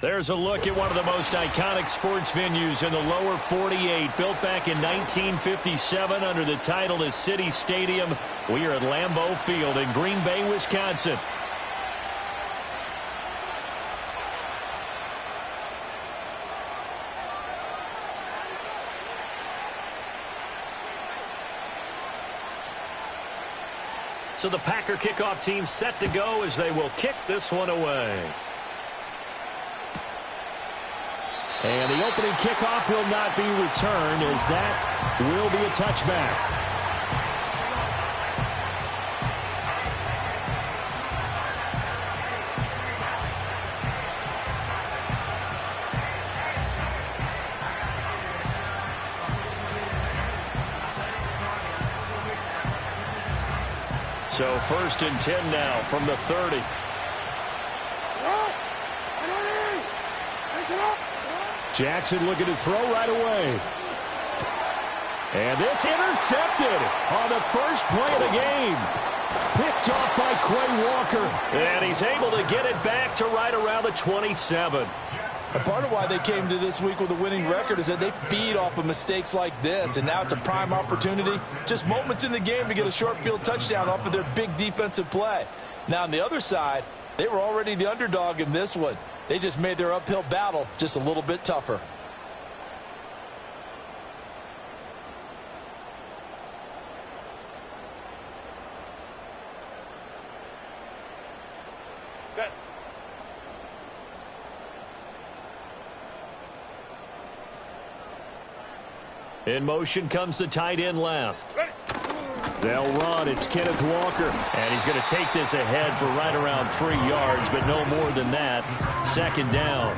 There's a look at one of the most iconic sports venues in the lower 48, built back in 1957 under the title of City Stadium. We are at Lambeau Field in Green Bay, Wisconsin. So the Packer kickoff team set to go as they will kick this one away. And the opening kickoff will not be returned, as that will be a touchback. So 1st and 10 now from the 30. Jackson looking to throw right away. And this intercepted on the first play of the game. Picked off by Quay Walker. And he's able to get it back to right around the 27. A part of why they came to this week with a winning record is that they feed off of mistakes like this, and now it's a prime opportunity. Just moments in the game to get a short field touchdown off of their big defensive play. Now on the other side, they were already the underdog in this one. They just made their uphill battle just a little bit tougher. Set. In motion comes the tight end left. They'll run. It's Kenneth Walker. And he's going to take this ahead for right around 3 yards, but no more than that. 2nd down.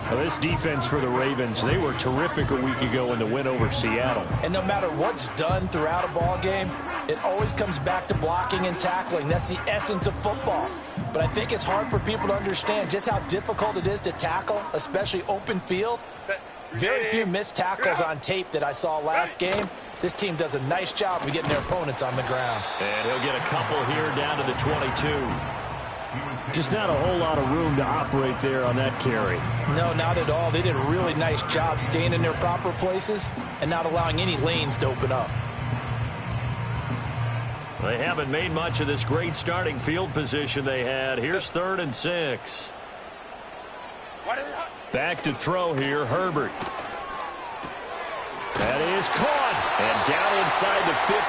Well, this defense for the Ravens, they were terrific a week ago in the win over Seattle. And no matter what's done throughout a ball game, it always comes back to blocking and tackling. That's the essence of football. But I think it's hard for people to understand just how difficult it is to tackle, especially open field. Very few missed tackles on tape that I saw last game. This team does a nice job of getting their opponents on the ground. And he'll get a couple here down to the 22. Just not a whole lot of room to operate there on that carry. No, not at all. They did a really nice job staying in their proper places and not allowing any lanes to open up. They haven't made much of this great starting field position they had. Here's 3rd and 6. Back to throw here, Herbert. That is caught. And down inside the 15,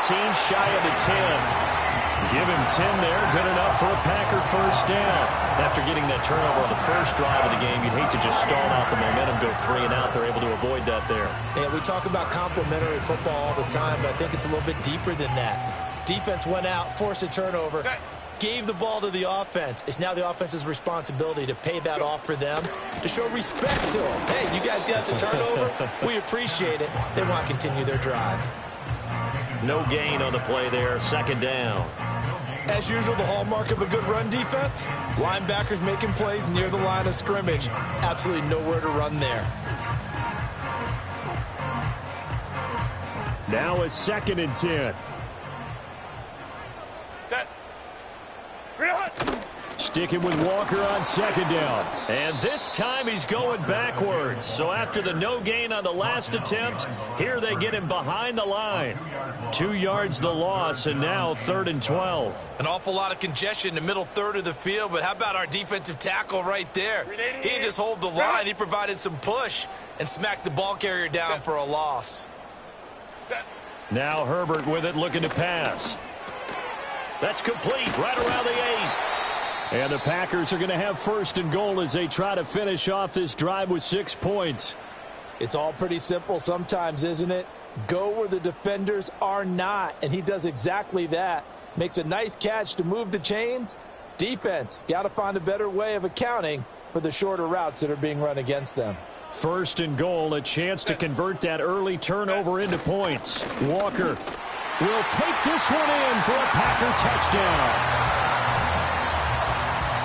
shy of the 10. Give him 10 there. Good enough for a Packer 1st down. After getting that turnover on the first drive of the game, you'd hate to just stall out the momentum, go 3 and out. They're able to avoid that there. Yeah, we talk about complementary football all the time, but I think it's a little bit deeper than that. Defense went out, forced a turnover, gave the ball to the offense. It's now the offense's responsibility to pay that off for them, to show respect to them. Hey, you guys got a turnover? We appreciate it. They want to continue their drive. No gain on the play there. 2nd down. As usual, the hallmark of a good run defense, linebackers making plays near the line of scrimmage. Absolutely nowhere to run there. Now a 2nd and 10. Set. Sticking with Walker on 2nd down. And this time he's going backwards. So after the no gain on the last attempt, here they get him behind the line. 2 yards the loss, and now 3rd and 12. An awful lot of congestion in the middle third of the field, but how about our defensive tackle right there? He didn't just hold the line. He provided some push and smacked the ball carrier down for a loss. Now Herbert with it, looking to pass. That's complete, right around the 8. And the Packers are going to have 1st and goal as they try to finish off this drive with 6 points. It's all pretty simple sometimes, isn't it? Go where the defenders are not, and he does exactly that. Makes a nice catch to move the chains. Defense, got to find a better way of accounting for the shorter routes that are being run against them. 1st and goal, a chance to convert that early turnover into points. Walker will take this one in for a Packer touchdown.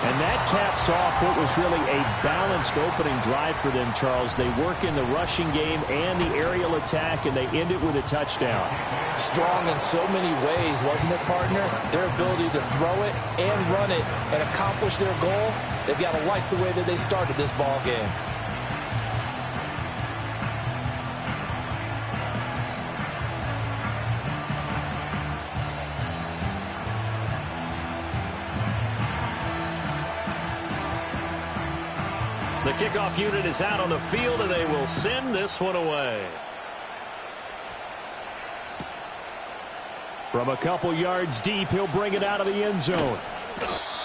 And that caps off what was really a balanced opening drive for them, Charles. They work in the rushing game and the aerial attack, and they end it with a touchdown. Strong in so many ways, wasn't it, partner? Their ability to throw it and run it and accomplish their goal, they've got to like the way that they started this ball game. The kickoff unit is out on the field, and they will send this one away. From a couple yards deep, he'll bring it out of the end zone.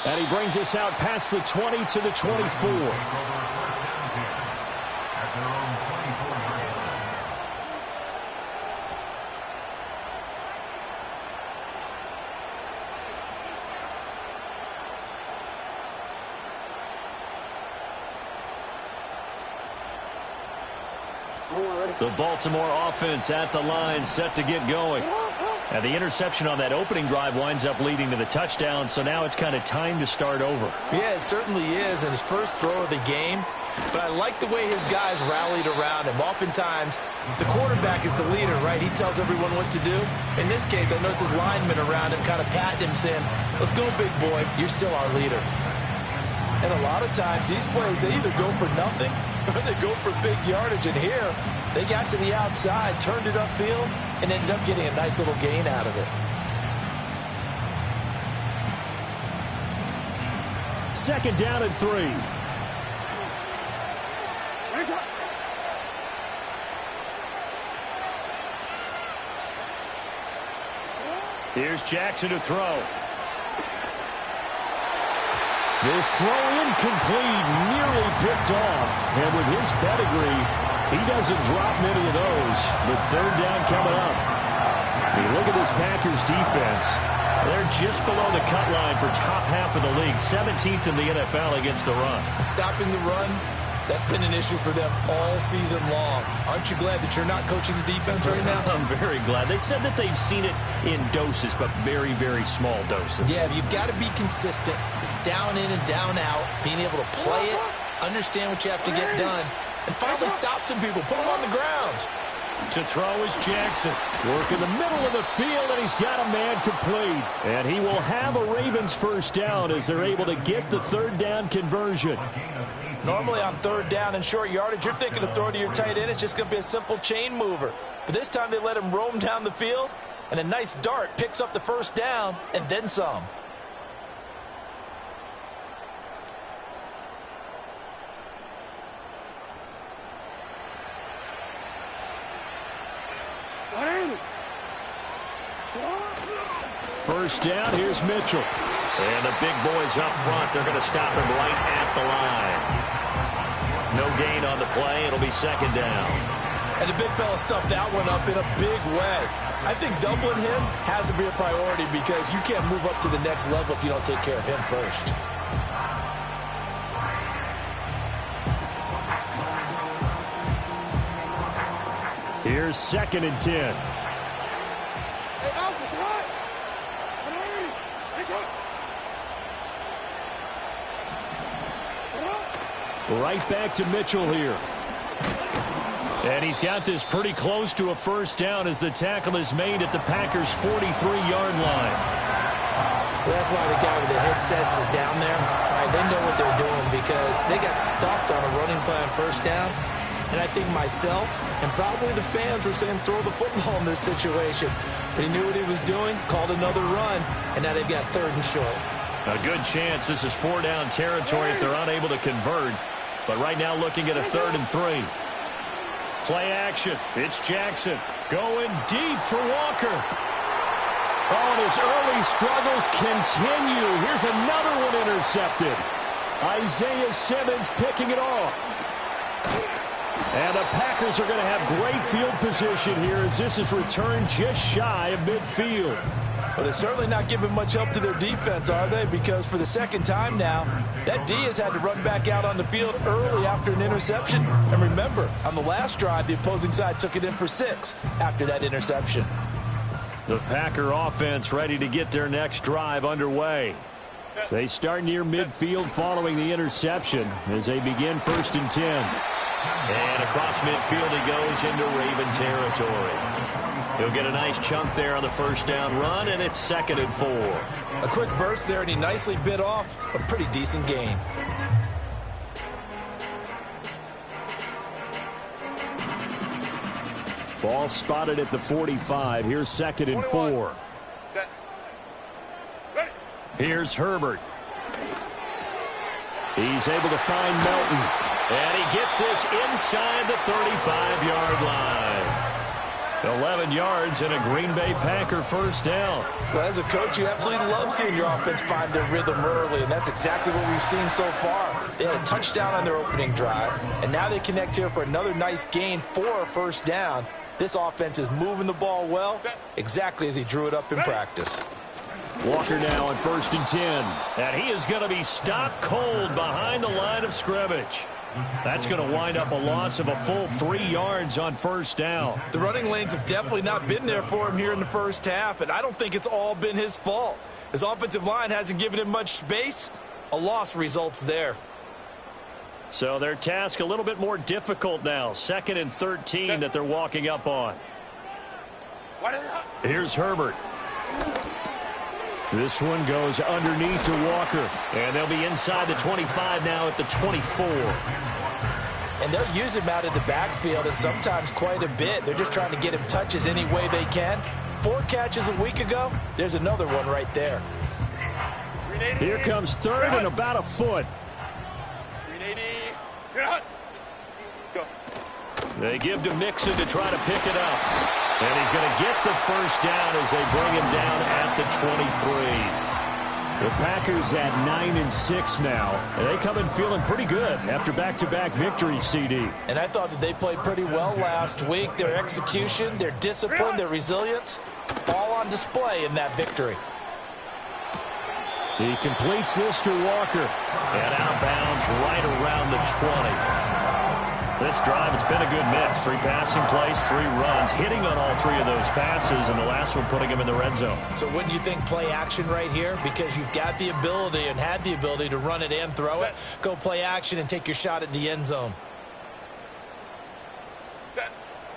And he brings us out past the 20 to the 24. The Baltimore offense at the line, set to get going. And the interception on that opening drive winds up leading to the touchdown, so now it's kind of time to start over. Yeah, it certainly is in his first throw of the game. But I like the way his guys rallied around him. Oftentimes, the quarterback is the leader, right? He tells everyone what to do. In this case, I noticed his linemen around him kind of patting him, saying, "Let's go, big boy. You're still our leader." And a lot of times, these plays, they either go for nothing or they go for big yardage. And here, they got to the outside, turned it upfield, and ended up getting a nice little gain out of it. Second down and 3. Here's Jackson to throw. This throw incomplete, nearly picked off. And with his pedigree, he doesn't drop many of those. With third down coming up. I mean, look at this Packers defense. They're just below the cut line for top half of the league. 17th in the NFL against the run. Stopping the run, that's been an issue for them all season long. Aren't you glad that you're not coaching the defense right now? I'm very glad. They said that they've seen it in doses, but very, very small doses. Yeah, you've got to be consistent. It's down in and down out. Being able to play it, understand what you have to get done, and finally stop some people, put them on the ground. To throw is Jackson. Work in the middle of the field, and he's got a man complete. And he will have a Ravens first down as they're able to get the third down conversion. Normally on third down and short yardage, you're thinking to throw to your tight end. It's just going to be a simple chain mover. But this time they let him roam down the field, and a nice dart picks up the first down and then some. First down, here's Mitchell. And the big boys up front, they're going to stop him right at the line. No gain on the play. It'll be second down. And the big fella stuffed that one up in a big way. I think doubling him has to be a priority because you can't move up to the next level if you don't take care of him first. Here's second and 10. Right back to Mitchell here. And he's got this pretty close to a first down as the tackle is made at the Packers' 43-yard line. Well, that's why the guy with the headsets is down there. All right, they know what they're doing because they got stuffed on a running play on first down. And I think myself and probably the fans were saying throw the football in this situation. But he knew what he was doing, called another run, and now they've got third and short. A good chance this is four-down territory if they're unable to convert. But right now looking at a 3rd and 3. Play action. It's Jackson going deep for Walker. Oh, and his early struggles continue. Here's another one intercepted. Isaiah Simmons picking it off. And the Packers are going to have great field position here as this is returned just shy of midfield. Well, they're certainly not giving much help to their defense, are they? Because for the second time now, that D has had to run back out on the field early after an interception. And remember, on the last drive, the opposing side took it in for 6 after that interception. The Packer offense ready to get their next drive underway. They start near midfield following the interception as they begin 1st and 10. And across midfield he goes into Raven territory. He'll get a nice chunk there on the 1st down run, and it's 2nd and 4. A quick burst there, and he nicely bit off a pretty decent gain. Ball spotted at the 45. Here's 2nd and 4. Here's Herbert. He's able to find Melton. And he gets this inside the 35-yard line. 11 yards and a Green Bay Packer 1st down. Well, as a coach, you absolutely love seeing your offense find their rhythm early, and that's exactly what we've seen so far. They had a touchdown on their opening drive, and now they connect here for another nice gain for a 1st down. This offense is moving the ball well, exactly as he drew it up in practice. Walker now on 1st and 10. And he is going to be stopped cold behind the line of scrimmage. That's going to wind up a loss of a full 3 yards on 1st down. The running lanes have definitely not been there for him here in the 1st half, and I don't think it's all been his fault. His offensive line hasn't given him much space. A loss results there. So their task a little bit more difficult now. 2nd and 13 that they're walking up on. Here's Herbert. This one goes underneath to Walker. And they'll be inside the 25 now at the 24. And they'll use him out in the backfield, and sometimes quite a bit. They're just trying to get him touches any way they can. 4 catches a week ago. There's another one right there. Here comes 3rd and about a foot. They give to Mixon to try to pick it up. And he's going to get the 1st down as they bring him down at the 23. The Packers at 9-6 now. They come in feeling pretty good after back-to-back victories, CD. And I thought that they played pretty well last week. Their execution, their discipline, their resilience, all on display in that victory. He completes this to Walker. And outbounds right around the 20. This drive, it's been a good mix. 3 passing plays, 3 runs, hitting on all 3 of those passes, and the last one putting him in the red zone. So wouldn't you think play action right here? Because you've got the ability and had the ability to run it and throw it. Go play action and take your shot at the end zone.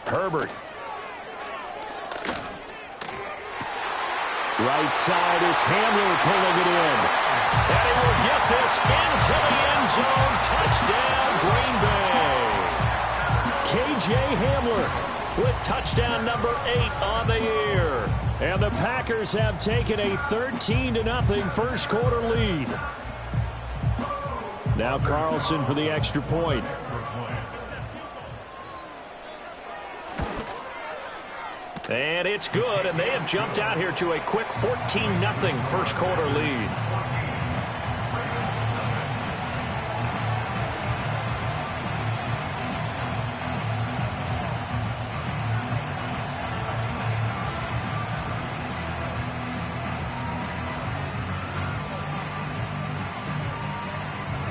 Herbert. Right side, it's Hamler pulling it in. And he will get this into the end zone. Touchdown, Green Bay. K.J. Hamler with touchdown number 8 on the year. And the Packers have taken a 13-0 1st quarter lead. Now Carlson for the extra point. And it's good, and they have jumped out here to a quick 14-0 1st quarter lead.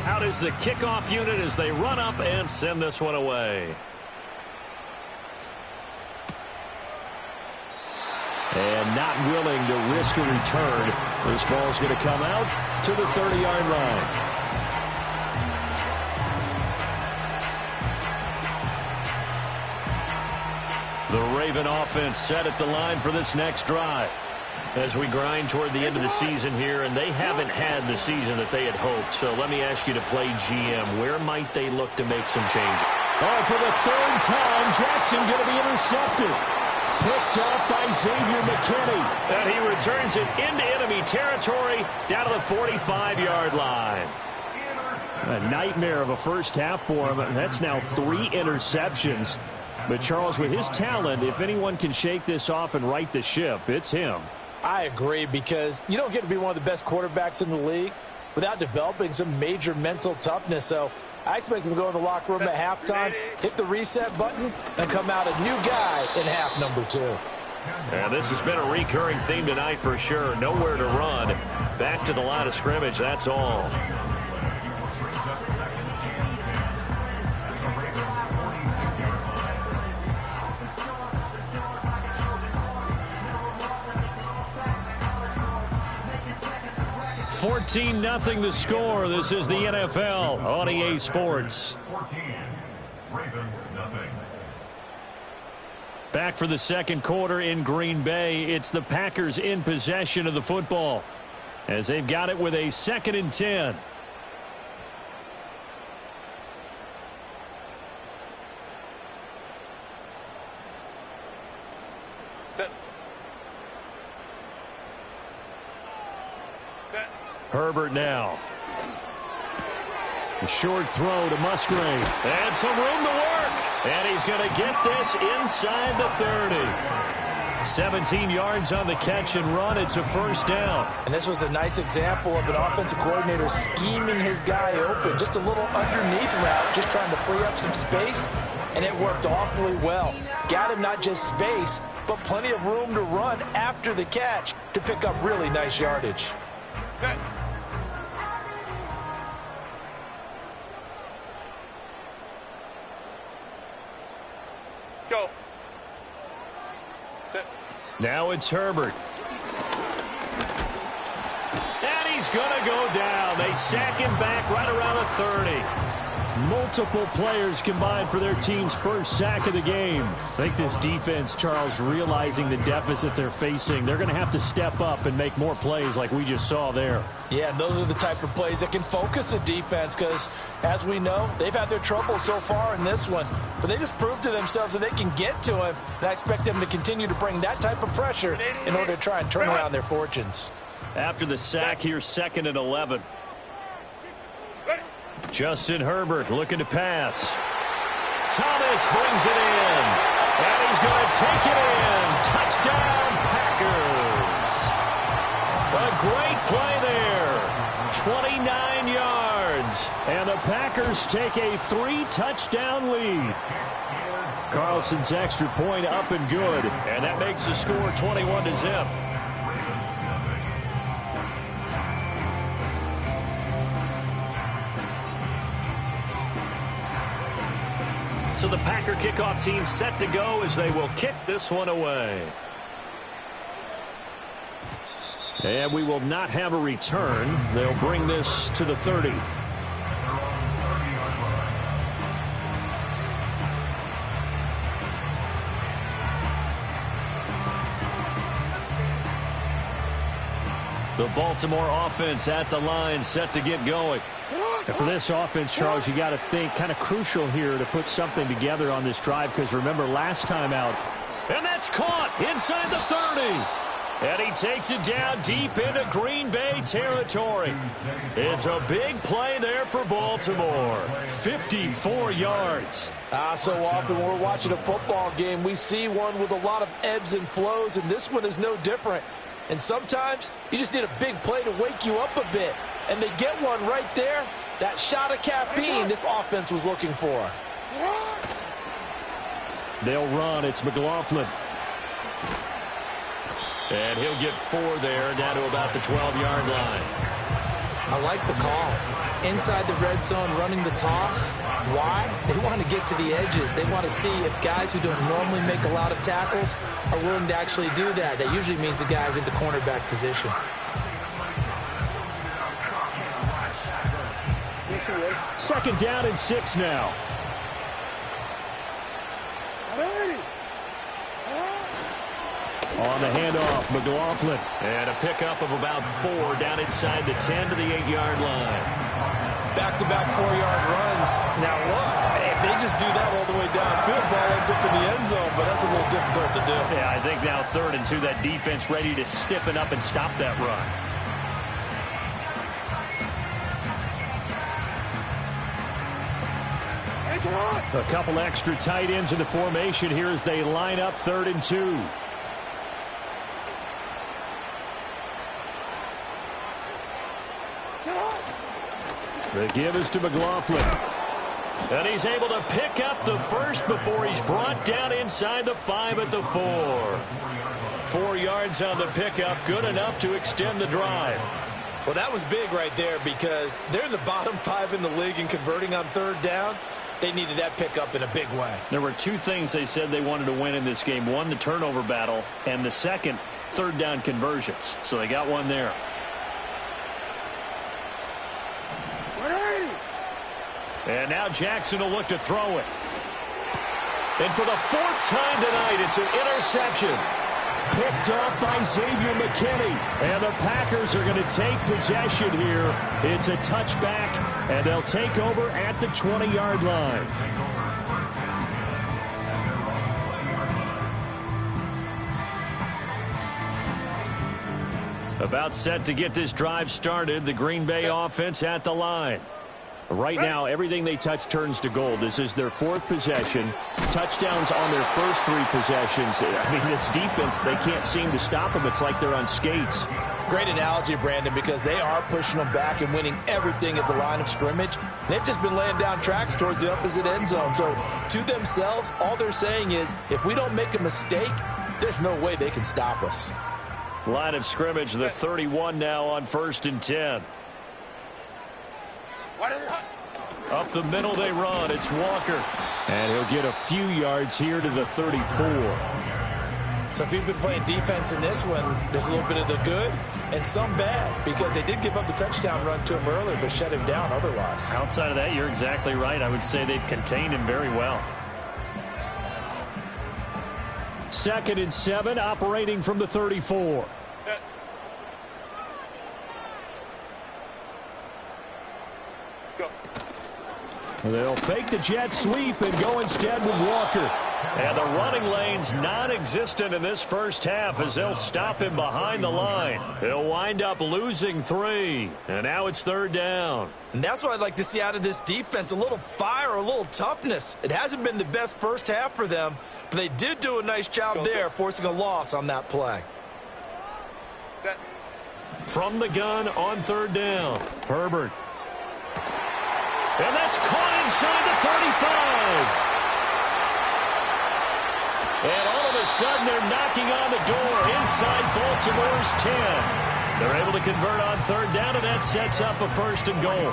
Out is the kickoff unit as they run up and send this one away. And not willing to risk a return. This ball's going to come out to the 30-yard line. The Raven offense set at the line for this next drive. As we grind toward the end of the season here, and they haven't had the season that they had hoped. So let me ask you to play GM. Where might they look to make some changes? Oh, for the 3rd time, Jackson going to be intercepted. Picked up by Xavier McKinney. And he returns it into enemy territory down to the 45-yard line. A nightmare of a 1st half for him. That's now 3 interceptions. But Charles, with his talent, if anyone can shake this off and right the ship, it's him. I agree, because you don't get to be one of the best quarterbacks in the league without developing some major mental toughness. So I expect him to go in the locker room at halftime, hit the reset button, and come out a new guy in half number 2. And this has been a recurring theme tonight for sure. Nowhere to run. Back to the line of scrimmage, that's all. 14-0 the score. This is the NFL on EA Sports. 14, Ravens nothing. Back for the second quarter in Green Bay. It's the Packers in possession of the football as they've got it with a 2nd and 10. Herbert now. The short throw to Musgrave. And some room to work. And he's going to get this inside the 30. 17 yards on the catch and run. It's a first down. And this was a nice example of an offensive coordinator scheming his guy open. Just a little underneath route, just trying to free up some space. And it worked awfully well. Got him not just space, but plenty of room to run after the catch to pick up really nice yardage. Set. Go. Set. Now it's Herbert. And he's going to go down. They sack him back right around the 30. Multiple players combined for their team's first sack of the game. I think this defense, Charles, realizing the deficit they're facing, they're going to have to step up and make more plays like we just saw there. Yeah, and those are the type of plays that can focus a defense because, as we know, they've had their trouble so far in this one. But they just proved to themselves that they can get to him, and I expect them to continue to bring that type of pressure in order to try and turn around their fortunes. After the sack, here's 2nd and 11. Justin Herbert looking to pass. Thomas brings it in. And he's going to take it in. Touchdown, Packers. A great play there. 29 yards. And the Packers take a 3-touchdown lead. Carlson's extra point up and good. And that makes the score 21-0. So the Packer kickoff team set to go as they will kick this one away. And we will not have a return. They'll bring this to the 30. The Baltimore offense at the line set to get going. And for this offense, Charles, you got to think kind of crucial here to put something together on this drive because remember last time out. And that's caught inside the 30. And he takes it down deep into Green Bay territory. It's a big play there for Baltimore. 54 yards. So often when we're watching a football game, we see one with a lot of ebbs and flows, and this one is no different. And sometimes you just need a big play to wake you up a bit. And they get one right there. That shot of caffeine this offense was looking for. They'll run. It's McLaughlin. And he'll get 4 there, down to about the 12-yard line. I like the call. Inside the red zone, running the toss. Why? They want to get to the edges. They want to see if guys who don't normally make a lot of tackles are willing to actually do that. That usually means the guy's into cornerback position. Second down and 6 now. On the handoff, McLaughlin. And a pickup of about 4 down inside the 10 to the 8-yard line. Back-to-back 4-yard runs. Now look, if they just do that all the way downfield, ball ends up in the end zone, but that's a little difficult to do. Yeah, I think now 3rd and 2, that defense ready to stiffen up and stop that run. A couple extra tight ends in the formation here as they line up 3rd and 2. The give is to McLaughlin. And he's able to pick up the first before he's brought down inside the 5 at the 4. 4 yards on the pickup, good enough to extend the drive. Well, that was big right there because they're in the bottom 5 in the league in converting on 3rd down. They needed that pickup in a big way. There were 2 things they said they wanted to win in this game. One, the turnover battle, and the second, 3rd down conversions. So they got one there. And now Jackson will look to throw it. And for the fourth time tonight, it's an interception. Picked up by Xavier McKinney. And the Packers are going to take possession here. It's a touchback, and they'll take over at the 20-yard line. About set to get this drive started. The Green Bay offense at the line. Right now, everything they touch turns to gold. This is their fourth possession. Touchdowns on their first three possessions. I mean, this defense, they can't seem to stop them. It's like they're on skates. Great analogy, Brandon, because they are pushing them back and winning everything at the line of scrimmage. They've just been laying down tracks towards the opposite end zone. So to themselves, all they're saying is, if we don't make a mistake, there's no way they can stop us. Line of scrimmage, the 31 now on 1st and 10. Up the middle they run. It's Walker. And he'll get a few yards here to the 34. So if you've been playing defense in this one, there's a little bit of the good and some bad, because they did give up the touchdown run to him earlier but shut him down otherwise. Outside of that, you're exactly right. I would say they've contained him very well. 2nd and 7, operating from the 34. They'll fake the jet sweep and go instead with Walker. And the running lane's non-existent in this first half as they'll stop him behind the line. He'll wind up losing 3. And now it's 3rd down. And that's what I'd like to see out of this defense, a little fire, a little toughness. It hasn't been the best first half for them, but they did do a nice job there, forcing a loss on that play. From the gun on 3rd down, Herbert. And that's caught inside the 35. And all of a sudden, they're knocking on the door inside Baltimore's 10. They're able to convert on 3rd down, and that sets up a 1st and goal.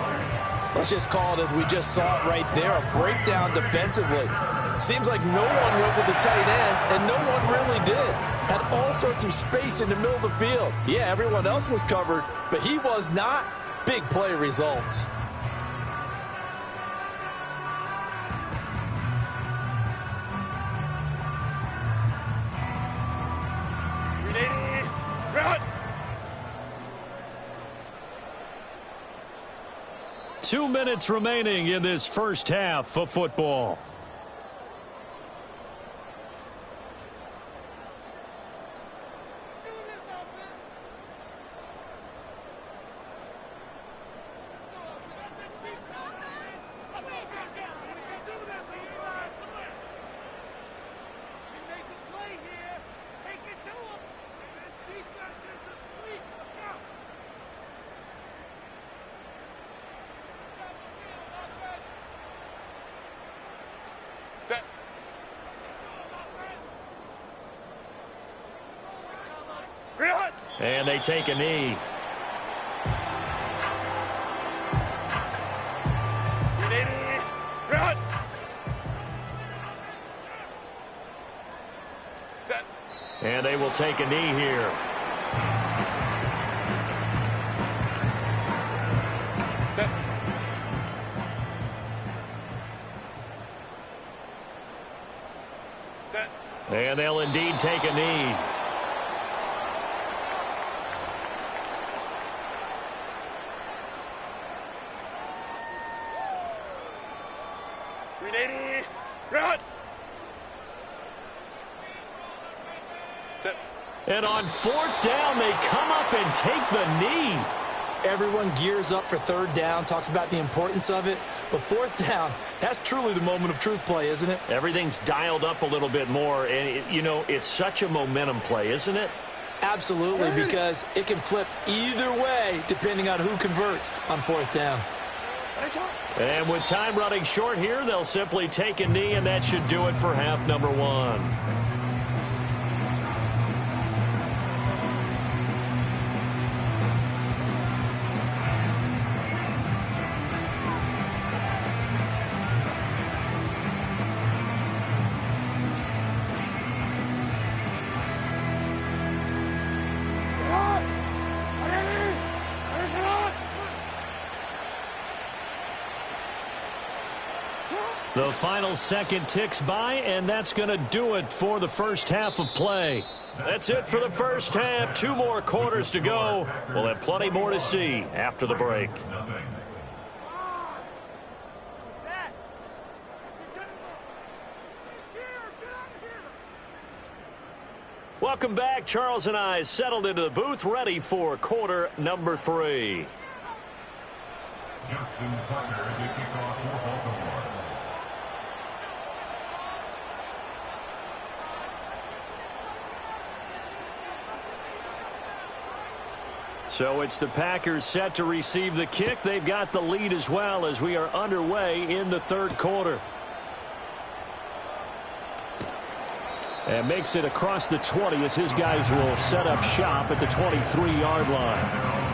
Let's just call it as we just saw it right there, a breakdown defensively. Seems like no one went with the tight end, and no one really did. Had all sorts of space in the middle of the field. Yeah, everyone else was covered, but he was not. Big play results. Run! 2 minutes remaining in this first half of football. And they take a knee. Run! Set. And they will take a knee here. Set. Set. And they'll indeed take a knee. Run! And on 4th down, they come up and take the knee. Everyone gears up for 3rd down, talks about the importance of it. But 4th down, that's truly the moment of truth play, isn't it? Everything's dialed up a little bit more. And, it's such a momentum play, isn't it? Absolutely, because it can flip either way depending on who converts on 4th down. And with time running short here, they'll simply take a knee, and that should do it for half number 1. The final second ticks by, and that's going to do it for the first half of play. That's it for the first half. 2 more quarters to go. We'll have plenty more to see after the break. Welcome back. Charles and I settled into the booth, ready for quarter number 3. Justin Tucker, the kickoff for Baltimore. So it's the Packers set to receive the kick. They've got the lead as well as we are underway in the third quarter. And makes it across the 20 as his guys will set up shop at the 23-yard line.